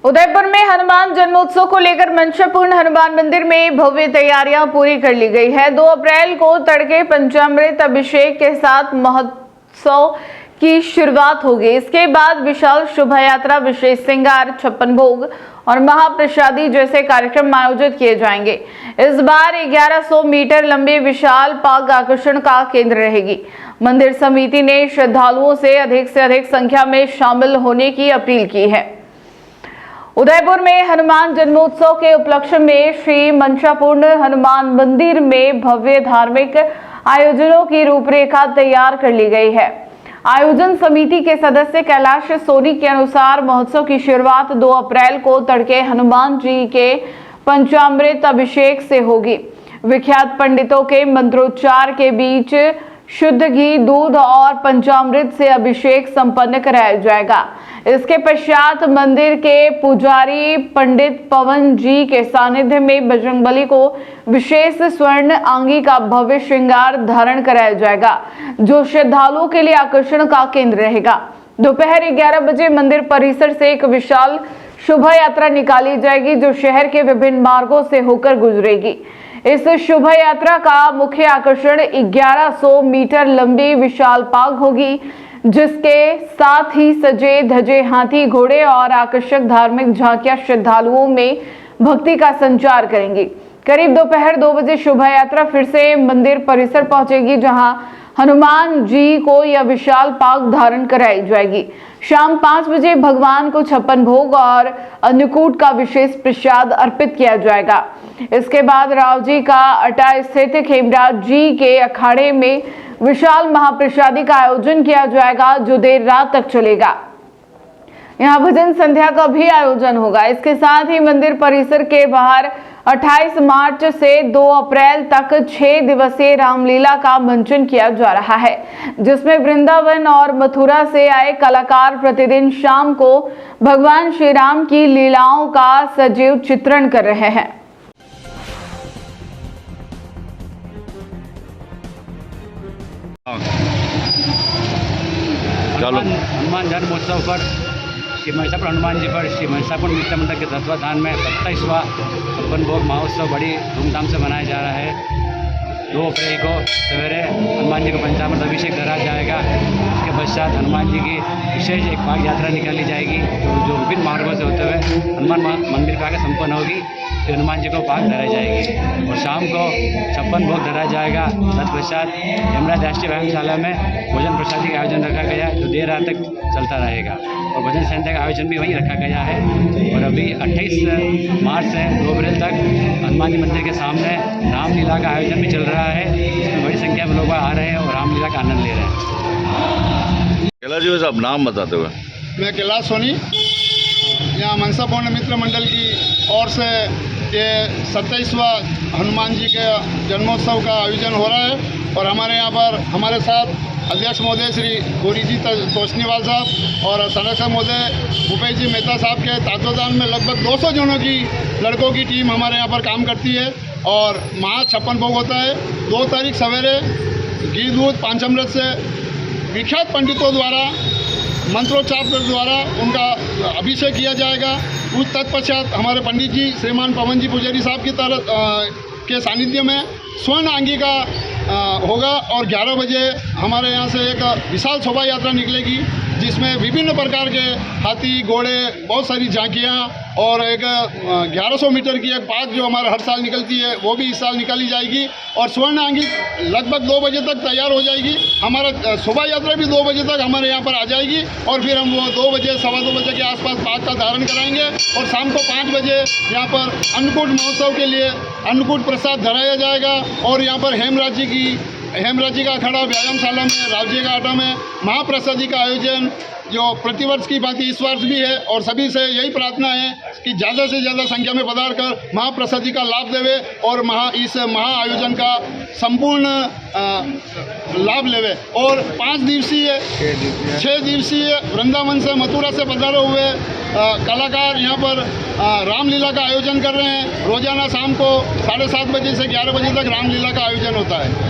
उदयपुर में हनुमान जन्मोत्सव को लेकर मंशापूर्ण हनुमान मंदिर में भव्य तैयारियां पूरी कर ली गई है। 2 अप्रैल को तड़के पंचामृत अभिषेक के साथ महोत्सव की शुरुआत होगी। इसके बाद विशाल शोभा यात्रा, विशेष श्रृंगार, 56 भोग और महाप्रसादी जैसे कार्यक्रम आयोजित किए जाएंगे। इस बार 1100 मीटर लंबी विशाल पाग आकर्षण का केंद्र रहेगी। मंदिर समिति ने श्रद्धालुओं से अधिक संख्या में शामिल होने की अपील की है। उदयपुर में हनुमान जन्मोत्सव के उपलक्ष्य में श्री मंशापूर्ण हनुमान मंदिर में भव्य धार्मिक आयोजनों की रूपरेखा तैयार कर ली गई है। आयोजन समिति के सदस्य कैलाश सोनी के अनुसार महोत्सव की शुरुआत 2 अप्रैल को तड़के हनुमान जी के पंचामृत अभिषेक से होगी। विख्यात पंडितों के मंत्रोच्चार के बीच शुद्ध घी, दूध और पंचामृत से अभिषेक संपन्न कराया जाएगा। इसके पश्चात मंदिर के पुजारी पंडित पवन जी के सानिध्य में बजरंगबली को विशेष स्वर्ण आंगी का भव्य श्रृंगार धारण कराया जाएगा, जो श्रद्धालुओं के लिए आकर्षण का केंद्र रहेगा। दोपहर 11 बजे मंदिर परिसर से एक विशाल शोभा यात्रा निकाली जाएगी, जो शहर के विभिन्न मार्गों से होकर गुजरेगी। इस शोभा यात्रा का मुख्य आकर्षण 1100 मीटर लंबी विशाल पाग होगी, जिसके साथ ही सजे धजे हाथी, घोड़े और आकर्षक धार्मिक झांकियां श्रद्धालुओं में भक्ति का संचार करेंगी। करीब दोपहर 2 बजे शोभा यात्रा फिर से मंदिर परिसर पहुंचेगी, जहां हनुमान जी को यह विशाल पाग धारण कराई जाएगी। शाम 5 बजे भगवान को 56 भोग और अन्नकूट का विशेष प्रसाद अर्पित किया जाएगा। इसके बाद राव जी का अटा स्थित खेमराज जी के अखाड़े में विशाल महाप्रसादी का आयोजन किया जाएगा, जो देर रात तक चलेगा। यहाँ भजन संध्या का भी आयोजन होगा। इसके साथ ही मंदिर परिसर के बाहर 28 मार्च से 2 अप्रैल तक 6 दिवसीय रामलीला का मंचन किया जा रहा है, जिसमें वृंदावन और मथुरा से आए कलाकार प्रतिदिन शाम को भगवान श्री राम की लीलाओं का सजीव चित्रण कर रहे हैं। हनुमान जन्मोत्सव पर श्री मंशापूर्ण हनुमान जी पर श्री मंशापूर्ण मित्र मंडल के तत्वाधान में 27वां 56 भोग महोत्सव बड़ी धूमधाम से मनाया जा रहा है। 2 अप्रैल को सवेरे हनुमान जी को पंचामृत अभिषेक करा जाएगा। उसके पश्चात हनुमान जी की विशेष एक पाग यात्रा निकाली जाएगी, जो विभिन्न मार्गों से होते हुए हनुमान मंदिर पर आकर संपन्न होगी। फिर हनुमान जी को पाग धराई जाएगी और शाम को 56 भोग धरा जाएगा। तत्पश्चात हेमराज राष्ट्रीय व्यायामशाला में भोजन प्रसादी का आयोजन रखा गया, जो देर रात तक चलता रहेगा और भजन संध्या का आयोजन भी वहीं रखा गया है। और अभी 28 मार्च से 2 अप्रैल तक हनुमान जी मंदिर के सामने रामलीला का आयोजन भी चल रहा है, जिसमें बड़ी संख्या में लोग आ रहे हैं और रामलीला का आनंद ले रहे हैं। कैलाश जी, वैसे आप नाम बताते हुए। मैं कैलाश सोनी, यहाँ मंशापूर्ण मित्र मंडल की ओर से ये 27वां हनुमान जी के जन्मोत्सव का आयोजन हो रहा है। और हमारे यहाँ पर हमारे साथ अध्यक्ष महोदय श्री गौरी जी तोषनीवाल साहब और संरक्षक महोदय भूपेश जी मेहता साहब के तत्वाधान में लगभग 200 जनों की लड़कों की टीम हमारे यहाँ पर काम करती है। और महा 56 भोग होता है। 2 तारीख सवेरे घी, दूध, पंचामृत से विख्यात पंडितों द्वारा मंत्रोच्चार द्वारा उनका अभिषेक किया जाएगा। उस तत्पश्चात हमारे पंडित जी श्रीमान पवन जी पुजारी साहब की तरफ के सानिध्य में स्वर्ण आंगी का होगा। और 11 बजे हमारे यहाँ से एक विशाल शोभा यात्रा निकलेगी, जिसमें विभिन्न प्रकार के हाथी, घोड़े, बहुत सारी झांकियाँ और एक 1100 मीटर की एक पाग जो हमारा हर साल निकलती है, वो भी इस साल निकाली जाएगी। और स्वर्ण आंगी लगभग 2 बजे तक तैयार हो जाएगी। हमारा शोभा यात्रा भी 2 बजे तक हमारे यहाँ पर आ जाएगी और फिर हम वो 2 बजे, 2:15 बजे के आसपास पाग का धारण कराएंगे। और शाम को 5 बजे यहाँ पर अन्नकूट महोत्सव के लिए अन्नकूट प्रसाद धराया जाएगा। और यहाँ पर हेमराज जी का अखाड़ा व्यायामशाला में राव जी का आटा में महाप्रसादी का आयोजन जो प्रतिवर्ष की भांति इस वर्ष भी है। और सभी से यही प्रार्थना है कि ज़्यादा से ज़्यादा संख्या में पधार कर महाप्रसादी का लाभ देवे और इस महा आयोजन का संपूर्ण लाभ लेवे। और 6 दिवसीय वृंदावन से, मथुरा से पधारे हुए कलाकार यहाँ पर रामलीला का आयोजन कर रहे हैं। रोजाना शाम को 7:30 बजे से 11 बजे तक रामलीला का आयोजन होता है।